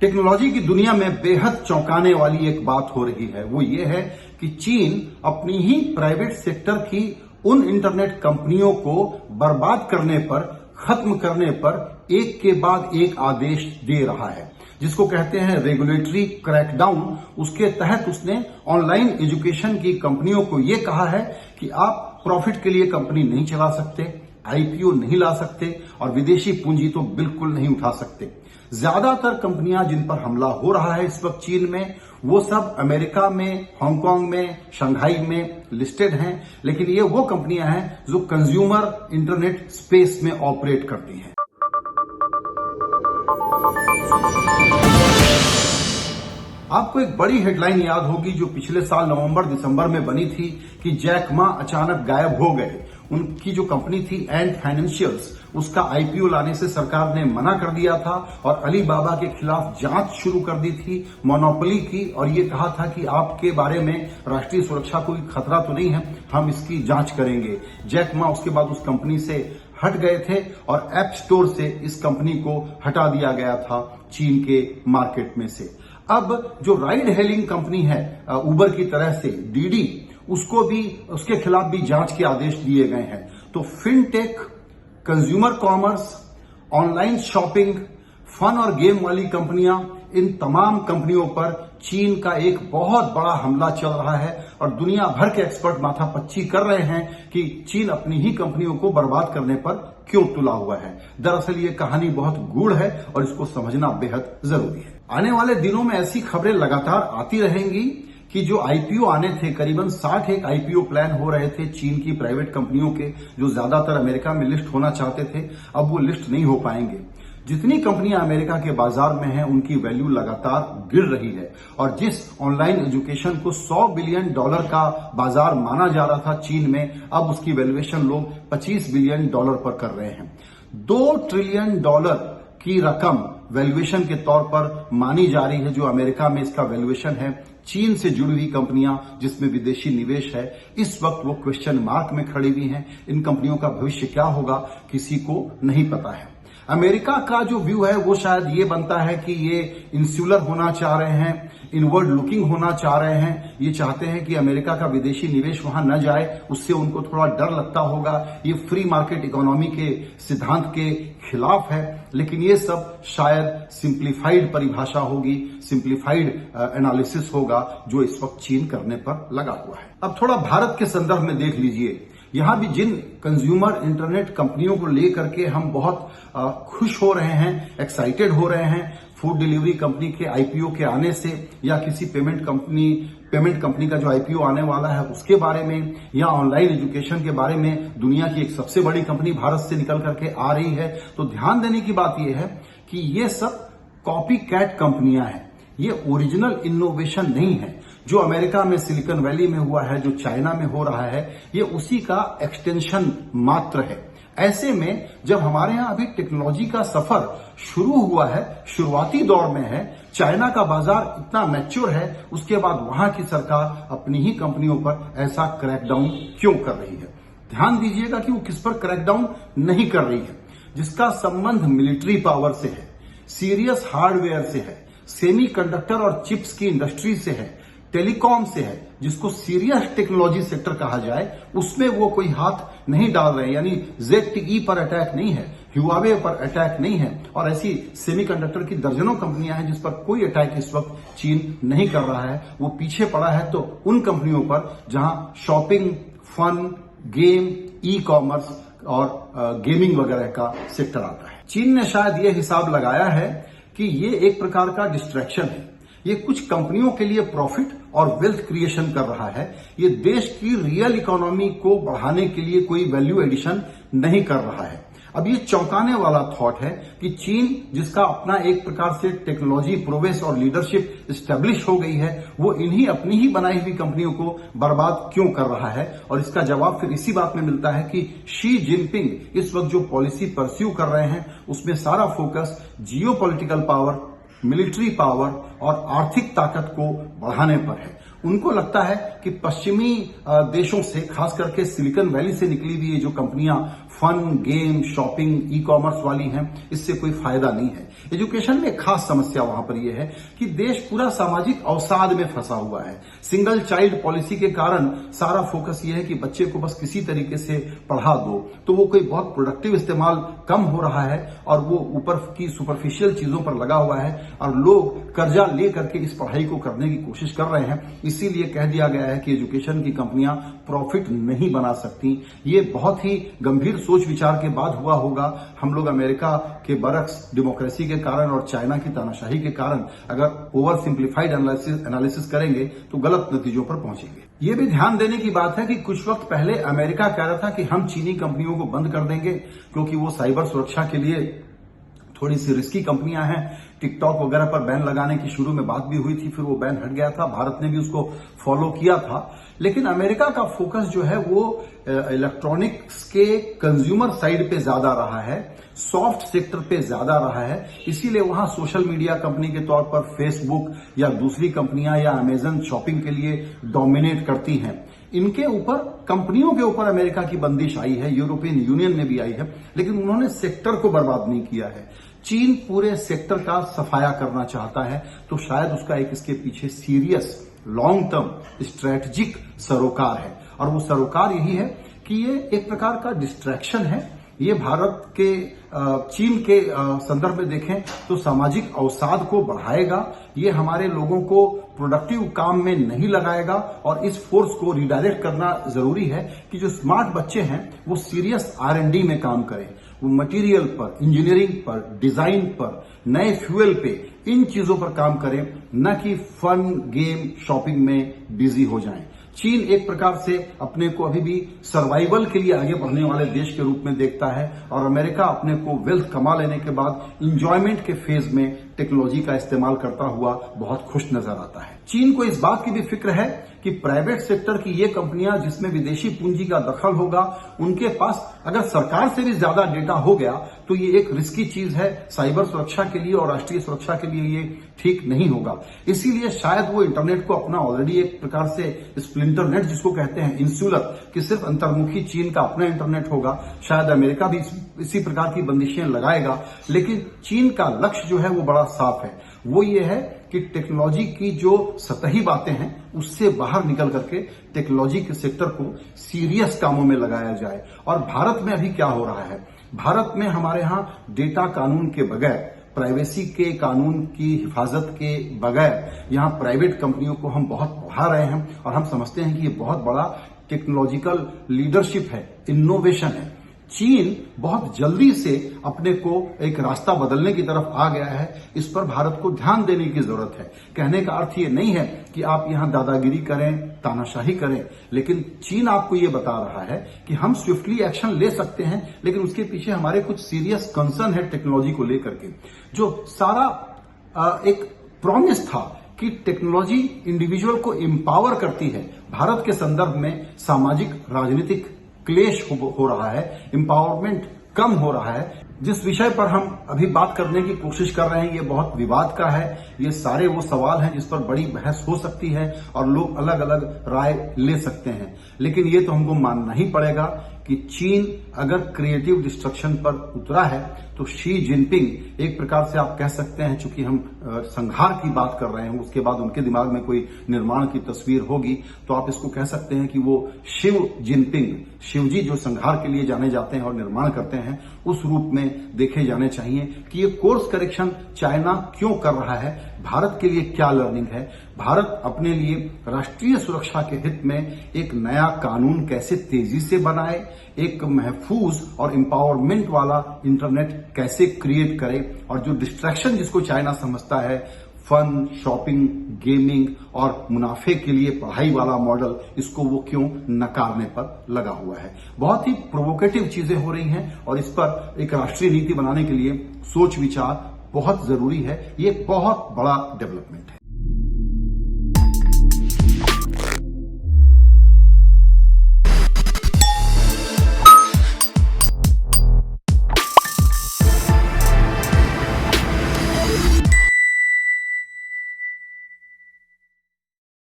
Technology की दुनिया में बेहद चौंकाने वाली एक बात हो रही है। वो ये है कि चीन अपनी ही प्राइवेट सेक्टर की उन इंटरनेट कंपनियों को बर्बाद करने पर, खत्म करने पर एक के बाद एक आदेश दे रहा है, जिसको कहते हैं रेगुलेटरी क्रैकडाउन। उसके तहत उसने ऑनलाइन एजुकेशन की कंपनियों को ये कहा है कि आप प्रॉफिट के लिए कंपनी नहीं चला सकते, आईपीओ नहीं ला सकते और विदेशी पूंजी तो बिल्कुल नहीं उठा सकते। ज्यादातर कंपनियां जिन पर हमला हो रहा है इस वक्त चीन में, वो सब अमेरिका में, हांगकांग में, शंघाई में लिस्टेड हैं, लेकिन ये वो कंपनियां हैं जो कंज्यूमर इंटरनेट स्पेस में ऑपरेट करती हैं। आपको एक बड़ी हेडलाइन याद होगी जो पिछले साल नवंबर दिसंबर में बनी थी कि जैक मा अचानक गायब हो गए। उनकी जो कंपनी थी एंड फाइनेंशियल्स, उसका आईपीओ लाने से सरकार ने मना कर दिया था और अलीबाबा के खिलाफ जांच शुरू कर दी थी, मोनोपोली की, और ये कहा था कि आपके बारे में राष्ट्रीय सुरक्षा को खतरा तो नहीं है, हम इसकी जांच करेंगे। जैक मा उसके बाद उस कंपनी से हट गए थे और ऐप स्टोर से इस कंपनी को हटा दिया गया था चीन के मार्केट में से। अब जो राइड हेलिंग कंपनी है उबर की तरह से डीडी, उसको भी, उसके खिलाफ भी जांच के आदेश दिए गए हैं। तो fintech, consumer commerce, online shopping, fun और गेम वाली कंपनियां, इन तमाम कंपनियों पर चीन का एक बहुत बड़ा हमला चल रहा है और दुनिया भर के एक्सपर्ट माथापच्ची कर रहे हैं कि चीन अपनी ही कंपनियों को बर्बाद करने पर क्यों तुला हुआ है। दरअसल ये कहानी बहुत गूढ़ है और इसको समझना बेहद जरूरी है। आने वाले दिनों में ऐसी खबरें लगातार आती रहेंगी कि जो आईपीओ आने थे, करीबन 60 एक आईपीओ प्लान हो रहे थे चीन की प्राइवेट कंपनियों के, जो ज्यादातर अमेरिका में लिस्ट होना चाहते थे, अब वो लिस्ट नहीं हो पाएंगे। जितनी कंपनियां अमेरिका के बाजार में हैं, उनकी वैल्यू लगातार गिर रही है और जिस ऑनलाइन एजुकेशन को $100 बिलियन का बाजार माना जा रहा था चीन में, अब उसकी वैल्यूएशन लोग $25 बिलियन पर कर रहे हैं। $2 ट्रिलियन की रकम वैल्यूएशन के तौर पर मानी जा रही है जो अमेरिका में इसका वैल्यूएशन है। चीन से जुड़ी हुई कंपनियां जिसमें विदेशी निवेश है, इस वक्त वो क्वेश्चन मार्क में खड़ी हुई हैं। इन कंपनियों का भविष्य क्या होगा किसी को नहीं पता है। अमेरिका का जो व्यू है वो शायद ये बनता है कि ये इंसुलर होना चाह रहे हैं, इनवर्ड लुकिंग होना चाह रहे हैं। ये चाहते हैं कि अमेरिका का विदेशी निवेश वहां न जाए, उससे उनको थोड़ा डर लगता होगा। ये फ्री मार्केट इकोनॉमी के सिद्धांत के खिलाफ है, लेकिन ये सब शायद सिंप्लीफाइड परिभाषा होगी, सिंप्लीफाइड एनालिसिस होगा जो इस वक्त चीन करने पर लगा हुआ है। अब थोड़ा भारत के संदर्भ में देख लीजिए। यहां भी जिन कंज्यूमर इंटरनेट कंपनियों को लेकर के हम बहुत खुश हो रहे हैं, एक्साइटेड हो रहे हैं, फूड डिलीवरी कंपनी के आईपीओ के आने से, या किसी पेमेंट कंपनी का जो आईपीओ आने वाला है उसके बारे में, या ऑनलाइन एजुकेशन के बारे में, दुनिया की एक सबसे बड़ी कंपनी भारत से निकल करके आ रही है, तो ध्यान देने की बात यह है कि ये सब कॉपी कैट कंपनियां हैं। ये ओरिजिनल इनोवेशन नहीं है। जो अमेरिका में सिलिकॉन वैली में हुआ है, जो चाइना में हो रहा है, ये उसी का एक्सटेंशन मात्र है। ऐसे में जब हमारे यहां अभी टेक्नोलॉजी का सफर शुरू हुआ है, शुरुआती दौर में है, चाइना का बाजार इतना मैच्योर है, उसके बाद वहां की सरकार अपनी ही कंपनियों पर ऐसा क्रैकडाउन क्यों कर रही है? ध्यान दीजिएगा कि वो किस पर क्रैकडाउन नहीं कर रही है। जिसका संबंध मिलिट्री पावर से है, सीरियस हार्डवेयर से है, सेमीकंडक्टर और चिप्स की इंडस्ट्री से है, टेलीकॉम से है, जिसको सीरियस टेक्नोलॉजी सेक्टर कहा जाए, उसमें वो कोई हाथ नहीं डाल रहे हैं। यानी ZTE पर अटैक नहीं है, ह्यूआवे पर अटैक नहीं है, और ऐसी सेमीकंडक्टर की दर्जनों कंपनियां हैं जिस पर कोई अटैक इस वक्त चीन नहीं कर रहा है। वो पीछे पड़ा है तो उन कंपनियों पर जहां shopping, fun, game, e commerce और गेमिंग वगैरह का सेक्टर आता है। चीन ने शायद ये हिसाब लगाया है कि ये एक प्रकार का डिस्ट्रैक्शन है। ये कुछ कंपनियों के लिए प्रॉफिट और वेल्थ क्रिएशन कर रहा है। ये देश की रियल इकोनॉमी को बढ़ाने के लिए कोई वैल्यू एडिशन नहीं कर रहा है। अब ये चौंकाने वाला थॉट है कि चीन, जिसका अपना एक प्रकार से टेक्नोलॉजी प्रोग्रेस और लीडरशिप स्टैब्लिश हो गई है, वो इन्हीं अपनी ही बनाई हुई कंपनियों को बर्बाद क्यों कर रहा है। और इसका जवाब फिर इसी बात में मिलता है कि शी जिनपिंग इस वक्त जो पॉलिसी परस्यू कर रहे हैं, उसमें सारा focus geopolitical power, military power और आर्थिक ताकत को बढ़ाने पर है। उनको लगता है कि पश्चिमी देशों से, खास करके सिलिकॉन वैली से निकली हुई ये जो कंपनियां fun, game, shopping, e commerce वाली हैं, इससे कोई फायदा नहीं है। एजुकेशन में एक खास समस्या वहां पर यह है कि देश पूरा सामाजिक अवसाद में फंसा हुआ है। सिंगल चाइल्ड पॉलिसी के कारण सारा फोकस यह है कि बच्चे को बस किसी तरीके से पढ़ा दो, तो वो कोई बहुत प्रोडक्टिव इस्तेमाल कम हो रहा है और वो ऊपर की सुपरफिशियल चीजों पर लगा हुआ है और लोग कर्जा ले करके इस पढ़ाई को करने की कोशिश कर रहे हैं। इसीलिए कह दिया गया है कि एजुकेशन की कंपनियां प्रॉफिट नहीं बना सकती। ये बहुत ही गंभीर सोच विचार के बाद हुआ होगा। हम लोग अमेरिका के बरक्स डेमोक्रेसी के कारण और चाइना की तानाशाही के कारण अगर ओवर सिंप्लीफाइड एनालिसिस करेंगे तो गलत नतीजों पर पहुंचेंगे। ये भी ध्यान देने की बात है कि कुछ वक्त पहले अमेरिका कह रहा था कि हम चीनी कंपनियों को बंद कर देंगे क्योंकि वो साइबर सुरक्षा के लिए थोड़ी सी रिस्की कंपनियां हैं। टिकटॉक वगैरह पर बैन लगाने की शुरू में बात भी हुई थी, फिर वो बैन हट गया था, भारत ने भी उसको फॉलो किया था। लेकिन अमेरिका का फोकस जो है वो इलेक्ट्रॉनिक्स के कंज्यूमर साइड पे ज्यादा रहा है, सॉफ्ट सेक्टर पे ज्यादा रहा है। इसीलिए वहां सोशल मीडिया कंपनी के तौर पर फेसबुक या दूसरी कंपनियां या अमेजन शॉपिंग के लिए डोमिनेट करती हैं। इनके ऊपर, कंपनियों के ऊपर अमेरिका की बंदिश आई है, यूरोपियन यूनियन में भी आई है, लेकिन उन्होंने सेक्टर को बर्बाद नहीं किया है। चीन पूरे सेक्टर का सफाया करना चाहता है, तो शायद उसका एक इसके पीछे सीरियस लॉन्ग टर्म स्ट्रेटेजिक सरोकार है और वो सरोकार यही है कि ये एक प्रकार का डिस्ट्रैक्शन है। ये भारत के चीन के संदर्भ में देखें तो सामाजिक अवसाद को बढ़ाएगा। ये हमारे लोगों को प्रोडक्टिव काम में नहीं लगाएगा और इस फोर्स को रिडायरेक्ट करना जरूरी है कि जो स्मार्ट बच्चे हैं वो सीरियस R&D में काम करें, वो मटेरियल पर, इंजीनियरिंग पर, डिजाइन पर, नए फ्यूल पे, इन चीजों पर काम करें, न कि फन, गेम, शॉपिंग में बिजी हो जाएं। चीन एक प्रकार से अपने को अभी भी सर्वाइवल के लिए आगे बढ़ने वाले देश के रूप में देखता है और अमेरिका अपने को वेल्थ कमा लेने के बाद इंजॉयमेंट के फेज में टेक्नोलॉजी का इस्तेमाल करता हुआ बहुत खुश नजर आता है। चीन को इस बात की भी फिक्र है कि प्राइवेट सेक्टर की ये कंपनियां जिसमें विदेशी पूंजी का दखल होगा, उनके पास अगर सरकार से भी ज्यादा डेटा हो गया तो ये एक रिस्की चीज है। साइबर सुरक्षा के लिए और राष्ट्रीय सुरक्षा के लिए ये ठीक नहीं होगा। इसीलिए शायद वो इंटरनेट को अपना ऑलरेडी एक प्रकार से स्प्लिंटर नेट जिसको कहते हैं, इंसुलर, कि सिर्फ अंतर्मुखी चीन का अपना इंटरनेट होगा। शायद अमेरिका भी इसी प्रकार की बंदिशें लगाएगा, लेकिन चीन का लक्ष्य जो है वो बड़ा साफ है। वो ये है कि टेक्नोलॉजी की जो सतही बातें हैं उससे बाहर निकल करके टेक्नोलॉजी के सेक्टर को सीरियस कामों में लगाया जाए। और भारत में अभी क्या हो रहा है, भारत में हमारे यहां डेटा कानून के बगैर, प्राइवेसी के कानून की हिफाजत के बगैर यहां प्राइवेट कंपनियों को हम बहुत बढ़ा रहे हैं और हम समझते हैं कि ये बहुत बड़ा टेक्नोलॉजिकल लीडरशिप है, इनोवेशन है। चीन बहुत जल्दी से अपने को एक रास्ता बदलने की तरफ आ गया है। इस पर भारत को ध्यान देने की जरूरत है। कहने का अर्थ ये नहीं है कि आप यहां दादागिरी करें, तानाशाही करें, लेकिन चीन आपको ये बता रहा है कि हम स्विफ्टली एक्शन ले सकते हैं, लेकिन उसके पीछे हमारे कुछ सीरियस कंसर्न है टेक्नोलॉजी को लेकर के। जो सारा एक प्रॉमिस था कि टेक्नोलॉजी इंडिविजुअल को एम्पावर करती है, भारत के संदर्भ में सामाजिक राजनीतिक क्लेश हो रहा है, एम्पावरमेंट कम हो रहा है। जिस विषय पर हम अभी बात करने की कोशिश कर रहे हैं ये बहुत विवाद का है। ये सारे वो सवाल हैं जिस पर बड़ी बहस हो सकती है और लोग अलग अलग राय ले सकते हैं, लेकिन ये तो हमको मानना ही पड़ेगा कि चीन अगर क्रिएटिव डिस्ट्रक्शन पर उतरा है तो शी जिनपिंग एक प्रकार से आप कह सकते हैं, चूंकि हम संहार की बात कर रहे हैं, उसके बाद उनके दिमाग में कोई निर्माण की तस्वीर होगी, तो आप इसको कह सकते हैं कि वो शिव जिनपिंग, शिवजी जो संहार के लिए जाने जाते हैं और निर्माण करते हैं, उस रूप में देखे जाने चाहिए कि ये कोर्स करेक्शन चाइना क्यों कर रहा है, भारत के लिए क्या लर्निंग है, भारत अपने लिए राष्ट्रीय सुरक्षा के हित में एक नया कानून कैसे तेजी से बनाए, एक महफूज और एम्पावरमेंट वाला इंटरनेट कैसे क्रिएट करे, और जो डिस्ट्रैक्शन जिसको चाइना समझता है, फन, शॉपिंग, गेमिंग और मुनाफे के लिए पढ़ाई वाला मॉडल, इसको वो क्यों नकारने पर लगा हुआ है। बहुत ही प्रोवोकेटिव चीजें हो रही हैं और इस पर एक राष्ट्रीय नीति बनाने के लिए सोच विचार बहुत जरूरी है। ये बहुत बड़ा डेवलपमेंट है।